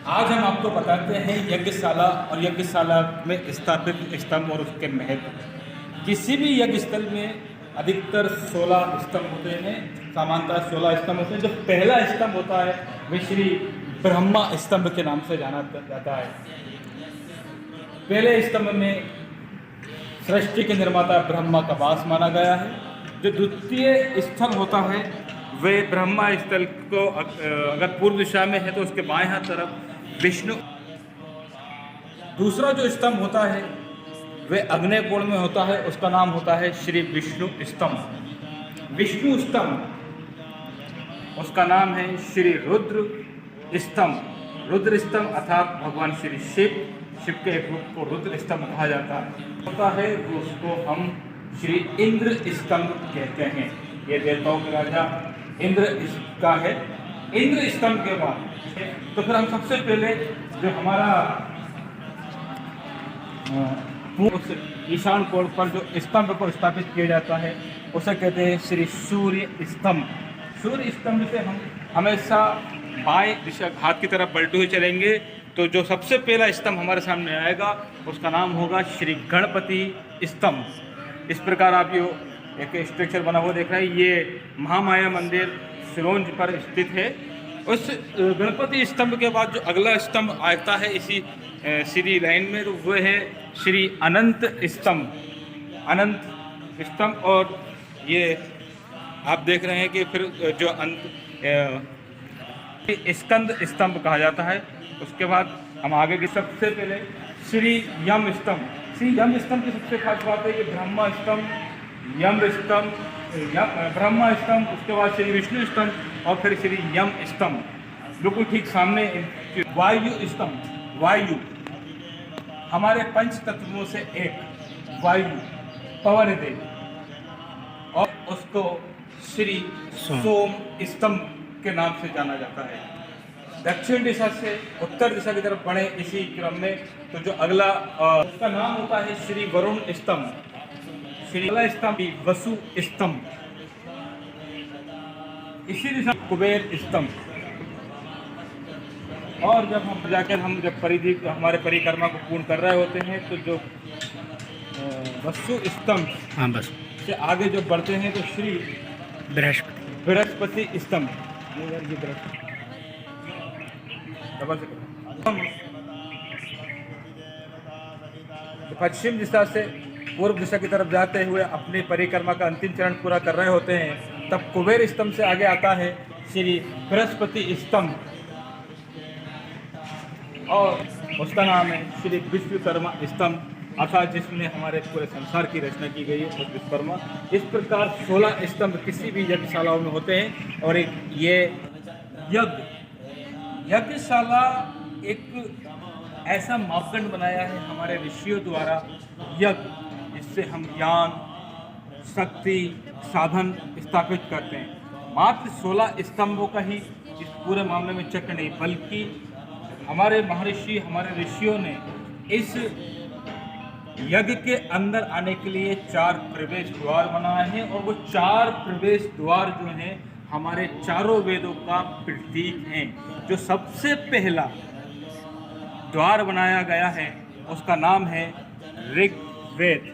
आज हम आपको बताते हैं यज्ञशाला और यज्ञशाला में स्थापित स्तंभ और उसके महत्व। किसी भी यज्ञ स्थल में अधिकतर 16 स्तंभ होते हैं, सामान्यतः 16 स्तंभ होते हैं। जो पहला स्तंभ होता है वह श्री ब्रह्मा स्तंभ के नाम से जाना जाता है। पहले स्तंभ में सृष्टि के निर्माता ब्रह्मा का वास माना गया है। जो द्वितीय स्थल होता है वे ब्रह्मा स्थल को अगर पूर्व दिशा में है तो उसके बाएं हाथ तरफ विष्णु। दूसरा जो स्तंभ होता है वह अग्नेय कोण में होता है, उसका नाम होता है श्री विष्णु स्तंभ। विष्णु स्तंभ उसका नाम है श्री रुद्र स्तंभ। रुद्र स्तंभ अर्थात भगवान श्री शिव के एक रूप को रुद्र स्तंभ कहा जाता है तो उसको हम श्री इंद्र स्तंभ कहते हैं। ये देवताओं के राजा इंद्र इसका है। इंद्र स्तंभ के बाद तो फिर हम सबसे पहले जो हमारा ईशान कोण पर जो स्तंभ को स्थापित किया जाता है उसे कहते हैं श्री सूर्य स्तंभ। सूर्य स्तंभ से हम हमेशा बाएं दिशा हाथ की तरफ पलटे हुए चलेंगे तो जो सबसे पहला स्तंभ हमारे सामने आएगा उसका नाम होगा श्री गणपति स्तंभ। इस प्रकार आप ये एक स्ट्रक्चर बना हुआ देख रहे हैं। ये महामाया मंदिर सिरोंज पर स्थित है। उस गणपति स्तंभ के बाद जो अगला स्तंभ आता है इसी सीधी लाइन में तो वह है श्री अनंत स्तंभ। अनंत स्तंभ और ये आप देख रहे हैं कि फिर जो स्कंद स्तंभ कहा जाता है। उसके बाद हम आगे की सबसे पहले श्री यम स्तंभ। श्री यम स्तंभ की सबसे खास बात है कि ब्रह्मा स्तंभ, यम स्तंभ, ब्रह्मा स्तंभ, उसके बाद श्री विष्णु स्तंभ और फिर श्री यम स्तंभ। बिल्कुल ठीक सामने वायु स्तंभ। वायु हमारे पंच तत्वों से एक वायु पवन देव और उसको श्री सोम स्तंभ के नाम से जाना जाता है। दक्षिण दिशा से उत्तर दिशा की तरफ बढ़े इसी क्रम में तो जो अगला उसका नाम होता है श्री वरुण स्तंभ। श्री स्तंभ वसु स्तंभ। इसी दिशा कुबेर स्तंभ। और जब हम जाकर हम जब परिधि हमारे परिक्रमा को पूर्ण कर रहे होते हैं तो जो वसु स्तंभ से आगे जब बढ़ते हैं तो श्री बृहस्पति स्तंभ। पश्चिम दिशा से पूर्व दिशा की तरफ जाते हुए अपनी परिक्रमा का अंतिम चरण पूरा कर रहे होते हैं तब कुबेर स्तंभ से आगे आता है श्री बृहस्पति स्तंभ और उसका नाम है श्री विश्वकर्मा स्तंभ अर्थात जिसमें हमारे पूरे संसार की रचना की गई है उस विश्वकर्मा। इस प्रकार 16 स्तंभ किसी भी यज्ञशालाओं में होते हैं और एक ये यज्ञशाला एक ऐसा मापदंड बनाया है हमारे ऋषियों द्वारा यज्ञ जिससे हम ज्ञान शक्ति साधन स्थापित करते हैं। मात्र 16 स्तंभों का ही इस पूरे मामले में चक्र नहीं बल्कि हमारे महर्षि हमारे ऋषियों ने इस यज्ञ के अंदर आने के लिए 4 प्रवेश द्वार बनाए हैं और वो 4 प्रवेश द्वार जो हैं हमारे चारों वेदों का प्रतीक हैं। जो सबसे पहला द्वार बनाया गया है उसका नाम है ऋग्वेद।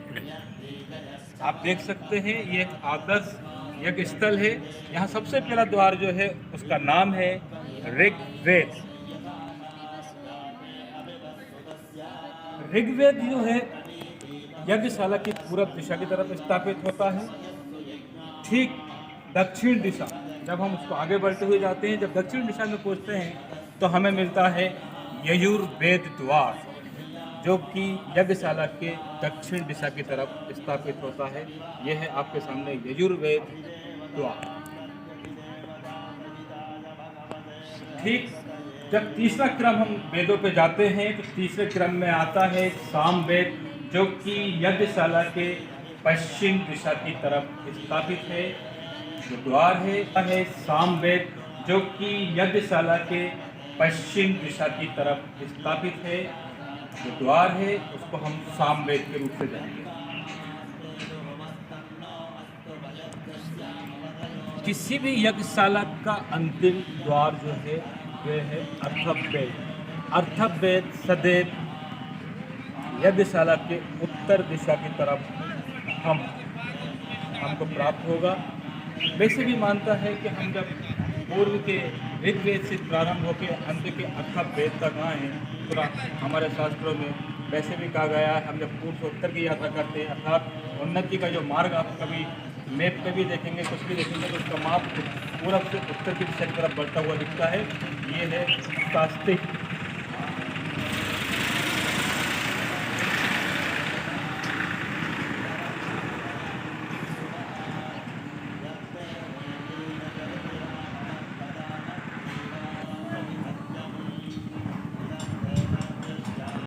आप देख सकते हैं ये एक आदर्श यज्ञ स्थल है। यहाँ सबसे पहला द्वार जो है उसका नाम है ऋग्वेद। ऋग्वेद जो है यज्ञशाला की पूर्व दिशा की तरफ स्थापित होता है। ठीक दक्षिण दिशा जब हम उसको आगे बढ़ते हुए जाते हैं जब दक्षिण दिशा में पहुंचते हैं तो हमें मिलता है यजुर्वेद द्वार जो कि यज्ञशाला के दक्षिण दिशा की तरफ स्थापित होता है। यह है आपके सामने यजुर्वेद द्वार। ठीक जब तीसरा क्रम हम वेदों पे जाते हैं तो तीसरे क्रम में आता है सामवेद जो कि यज्ञशाला के पश्चिम दिशा की तरफ स्थापित है। जो द्वार है सामवेद जो कि यज्ञशाला के पश्चिम दिशा की तरफ स्थापित है। जो द्वार है उसको हम सामवेद के रूप से जानेंगे। किसी भी यज्ञशाला का अंतिम द्वार जो है वह है अथर्ववेद। अर्थवेद सदैव यज्ञशाला के उत्तर दिशा की तरफ हमको प्राप्त होगा। वैसे भी मानता है कि हम जब पूर्व के ऋग्वेद से प्रारंभ होकर अंत के अर्थवेद तक आए हैं, पूरा हमारे शास्त्रों में वैसे भी कहा गया है, हम जब पूर्व से उत्तर की यात्रा करते हैं, अर्थात उन्नति का जो मार्ग आप कभी मैप पे भी देखेंगे, कुछ भी देखेंगे, तो उसका माप पूरब से उत्तर की दिशा की तरफ बढ़ता हुआ दिखता है। ये है शास्त्रिक